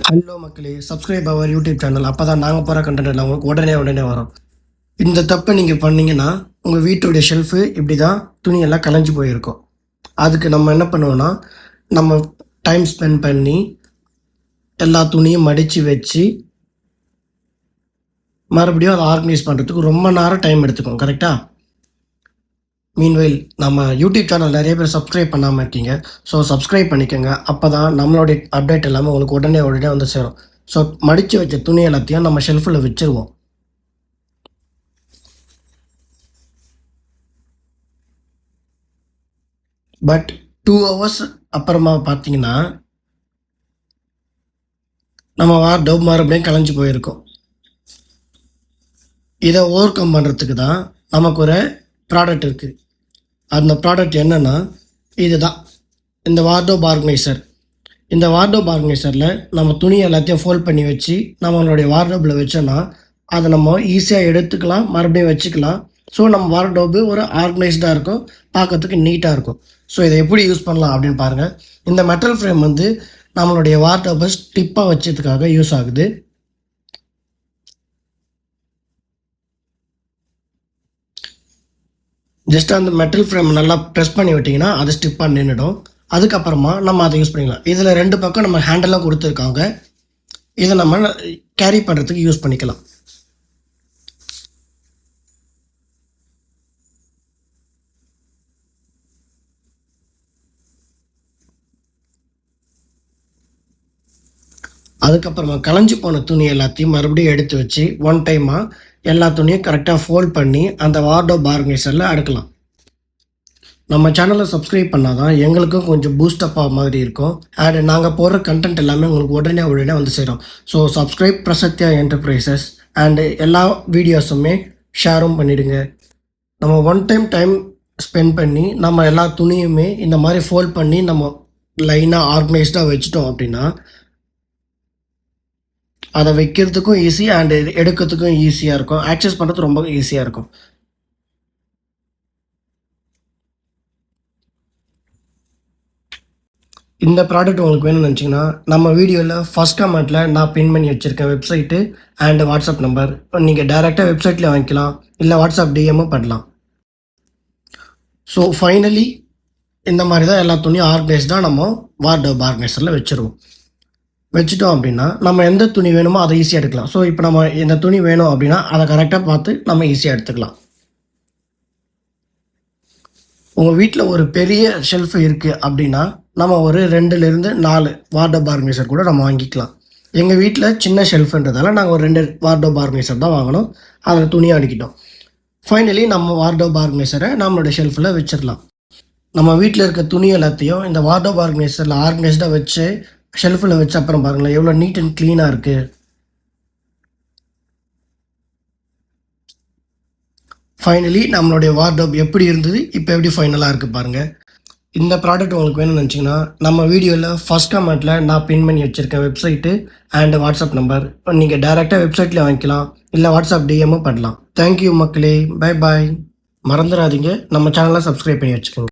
Hello மக்களே, subscribe அவர் YouTube channel. அப்போ தான் நாங்கள் போகிற கண்டென்ட் எல்லாம் உங்களுக்கு உடனே வரும். இந்த தப்பை நீங்கள் பண்ணீங்கன்னா உங்கள் வீட்டுடைய ஷெல்ஃபு இப்படி தான் துணியெல்லாம் கலைஞ்சு போயிருக்கும். அதுக்கு நம்ம என்ன பண்ணுவோன்னா, நம்ம டைம் ஸ்பெண்ட் பண்ணி எல்லா துணியும் மடித்து வச்சு மறுபடியும் அதை ஆர்கனைஸ் பண்ணுறதுக்கு ரொம்ப நேரம் டைம் எடுத்துக்கும். கரெக்டாக? மீன்வெயில் நம்ம யூடியூப் சேனல் நிறைய பேர் சப்ஸ்கிரைப் பண்ணாமல் இருக்கீங்க. ஸோ சப்ஸ்கிரைப் பண்ணிக்கோங்க. அப்போ தான் நம்மளுடைய அப்டேட் எல்லாமே உங்களுக்கு உடனே வந்து சேரும். ஸோ மடித்து வச்ச துணி எல்லாத்தையும் நம்ம ஷெல்ஃபில் வச்சுருவோம். பட் 2 hours அப்புறமா பார்த்தீங்கன்னா நம்ம வார்ட்ரோப் மறுபடியும் கலைஞ்சு போயிருக்கோம். இதை ஓவர் கம் பண்ணுறதுக்கு தான் நமக்கு ஒரு ப்ராடக்ட் இருக்குது. அந்த ப்ராடக்ட் என்னென்னா இதுதான், இந்த வார்ட்ரோப் ஆர்கனைசர். இந்த வார்ட்ரோப் ஆர்கனைசரில் நம்ம துணி எல்லாத்தையும் ஃபோல்ட் பண்ணி வச்சு நம்மளுடைய வார்ட்ரோப்பில் வச்சோன்னா அதை நம்ம ஈஸியாக எடுத்துக்கலாம், மறுபடியும் வச்சுக்கலாம். ஸோ நம்ம வார்ட்ரோப்பு ஒரு ஆர்கனைஸ்டாக இருக்கும், பார்க்கறதுக்கு நீட்டாக இருக்கும். ஸோ இதை எப்படி யூஸ் பண்ணலாம் அப்படின்னு பாருங்கள். இந்த மெட்டல் ஃப்ரேம் வந்து நம்மளுடைய வார்ட்ரோப்பை ஸ்டிப்பாக வச்சதுக்காக யூஸ் ஆகுது. ஜஸ்ட் அந்த மெட்டல் ஃப்ரேம் நல்லா ப்ரெஸ் பண்ணி விட்டிங்கன்னா அது ஸ்டிப்பாக நின்றுடும். அதுக்கப்புறமா நம்ம அதை யூஸ் பண்ணிக்கலாம். இதில் 2 பக்கம் நம்ம ஹேண்டெல்லாம் கொடுத்துருக்காங்க. இதை நம்ம கேரி பண்ணுறதுக்கு யூஸ் பண்ணிக்கலாம். அதுக்கப்புறமா கலைஞ்சி போன துணி எல்லாத்தையும் மறுபடியும் எடுத்து வச்சு ஒன் டைமாக எல்லா துணியும் கரெக்டாக ஃபோல்ட் பண்ணி அந்த வார்ட்ரோப் ஆர்கனைசரில் அடுக்கலாம். நம்ம சேனலை சப்ஸ்கிரைப் பண்ணால் தான் எங்களுக்கும் கொஞ்சம் பூஸ்டப் ஆக மாதிரி இருக்கும். அண்ட் நாங்கள் போடுற கண்டென்ட் எல்லாமே உங்களுக்கு உடனே வந்து சேரும். ஸோ சப்ஸ்கிரைப் பிரசத்யா என்டர்பிரைசஸ் அண்டு எல்லா வீடியோஸுமே ஷேரும் பண்ணிவிடுங்க. நம்ம ஒன் டைம் ஸ்பெண்ட் பண்ணி நம்ம எல்லா துணியுமே இந்த மாதிரி ஃபோல்ட் பண்ணி நம்ம லைனாக ஆர்கனைஸ்டாக வச்சுட்டோம் அப்படின்னா அதை வைக்கிறதுக்கும் ஈஸி அண்ட் எடுக்கிறதுக்கும் ஈஸியாக இருக்கும். ஆக்சஸ் பண்ணுறது ரொம்ப ஈஸியாக இருக்கும். இந்த ப்ராடக்ட் உங்களுக்கு வேணும்னு நினச்சிங்கன்னா நம்ம வீடியோவில் ஃபஸ்ட் கமெண்ட்டில் நான் பின் பண்ணி வச்சுருக்கேன் வெப்சைட்டு அண்ட் வாட்ஸ்அப் நம்பர். நீங்கள் டைரெக்டாக வெப்சைட்டில் வாங்கிக்கலாம், இல்லை வாட்ஸ்அப் டிஎம்மும் பண்ணலாம். ஸோ ஃபைனலி இந்த மாதிரி தான் எல்லா துணியும் ஆர்கனைஸ்டாக நம்ம வார்ட்ரோப் ஆர்கனைசரில் வச்சுட்டோம் அப்படின்னா நம்ம எந்த துணி வேணுமோ அதை ஈஸியாக எடுக்கலாம். ஸோ இப்போ நம்ம எந்த துணி வேணும் அப்படின்னா அதை கரெக்டாக பார்த்து நம்ம ஈஸியாக எடுத்துக்கலாம். உங்கள் வீட்டில் ஒரு பெரிய ஷெல்ஃப் இருக்குது அப்படின்னா நம்ம ஒரு 2லேருந்து 4 வார்ட்ரோப் ஆர்கனைசர் கூட நம்ம வாங்கிக்கலாம். எங்கள் வீட்டில் சின்ன ஷெல்ஃப்ன்றதால நாங்கள் ஒரு 2 வார்ட்ரோப் ஆர்கனைசர் தான் வாங்கினோம். அதில் துணியாக அடிக்கிட்டோம். ஃபைனலி நம்ம வார்ட்ரோப் ஆர்கனைசரை நம்மளோட ஷெல்ஃபில் வச்சிடலாம். நம்ம வீட்டில் இருக்க துணி எல்லாத்தையும் இந்த வார்ட்ரோப் ஆர்கனைசரில் ஆர்கனைஸ்டாக வச்சு ஷெல்ஃபில் வச்ச அப்புறம் பாருங்களேன் எவ்வளோ நீட் அண்ட் க்ளீனாக இருக்குது. ஃபைனலி நம்மளுடைய வார்ட்ரோப் எப்படி இருந்தது, இப்போ எப்படி ஃபைனலாக இருக்குது பாருங்கள். இந்த ப்ராடக்ட் உங்களுக்கு வேணும்னு நினச்சிங்கன்னா நம்ம வீடியோவில் ஃபஸ்ட் கமெண்ட்டில் நான் பின் பண்ணி வச்சுருக்கேன் வெப்சைட்டு அண்ட் வாட்ஸ்அப் நம்பர். நீங்கள் டைரெக்டாக வெப்சைட்டில் வாங்கிக்கலாம், இல்லை வாட்ஸ்அப் டிஎம்மும் பண்ணலாம். தேங்க்யூ மக்களே, பை பாய். மறந்துடாதீங்க நம்ம சேனலை சப்ஸ்கிரைப் பண்ணி வச்சுக்கோங்க.